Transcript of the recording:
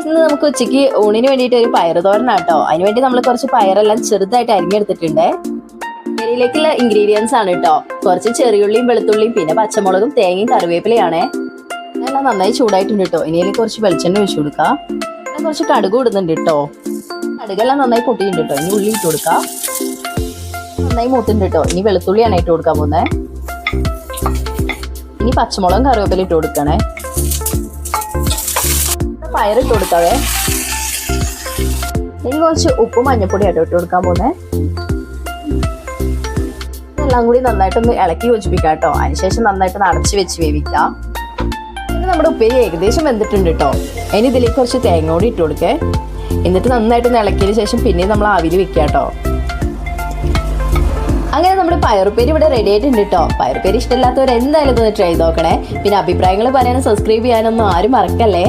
ഇന്ന് നമുക്ക് ഉച്ചയ്ക്ക് ഊണിന് വേണ്ടിയിട്ട് ഒരു പയറ് തോരനാട്ടോ. അതിനുവേണ്ടി നമ്മൾ കുറച്ച് പയറെല്ലാം ചെറുതായിട്ട് അരിഞ്ഞെടുത്തിട്ടുണ്ട്. കറിയിലേക്കുള്ള ഇൻഗ്രീഡിയൻസ് ആണ് കേട്ടോ. കുറച്ച് ചെറിയുള്ളിയും വെളുത്തുള്ളിയും പിന്നെ പച്ചമുളകും തേങ്ങയും കറിവേപ്പിലയാണേ. എല്ലാം നന്നായി ചൂടായിട്ടുണ്ട് കേട്ടോ. ഇനിയിൽ കുറച്ച് വെളിച്ചെണ്ണ ഒഴിച്ചു കൊടുക്കാം. പിന്നെ കുറച്ച് കടുക് ഇടുന്നുണ്ട് കേട്ടോ. കടുകെല്ലാം നന്നായി പൊട്ടിയിട്ടുണ്ട് കേട്ടോ. ഇനി ഉള്ളി ഇട്ട് കൊടുക്കാം. നന്നായി മൂത്തുണ്ട് കേട്ടോ. ഇനി വെളുത്തുള്ളിയാണ് ഇട്ട് കൊടുക്കാൻ പോകുന്നത്. ഇനി പച്ചമുളകും കറിവേപ്പില ഇട്ട് കൊടുക്കണേ. പയറിട്ട് കൊടുക്കാവേ. ഇനി കുറച്ച് ഉപ്പും മഞ്ഞപ്പൊടി ആട്ടോ ഇട്ട് കൊടുക്കാൻ പോകുന്നത്. ഇതെല്ലാം കൂടി നന്നായിട്ടൊന്ന് ഇളക്കി യോജിപ്പിക്കാം കേട്ടോ. അതിനുശേഷം നന്നായിട്ട് അടച്ച് വെച്ച് വേവിക്കാം. ഇനി നമ്മുടെ ഉപ്പേരി ഏകദേശം വെന്തിട്ടുണ്ട് കേട്ടോ. ഇനി ഇതിലേക്ക് കുറച്ച് തേങ്ങ കൂടി ഇട്ട് കൊടുക്കേ. എന്നിട്ട് നന്നായിട്ടൊന്ന് ഇളക്കിയതിന് ശേഷം പിന്നെ നമ്മൾ ആവിയിൽ വെക്കാം കേട്ടോ. അങ്ങനെ നമ്മുടെ പയറുപ്പേരി ഇവിടെ റെഡി ആയിട്ടുണ്ട് കേട്ടോ. പയറുപ്പേരി ഇഷ്ടമില്ലാത്തവർ എന്തായാലും ഒന്ന് ട്രൈ ചെയ്ത് നോക്കണേ. പിന്നെ അഭിപ്രായങ്ങൾ പറയാനും സബ്സ്ക്രൈബ് ചെയ്യാനൊന്നും ആരും മറക്കല്ലേ.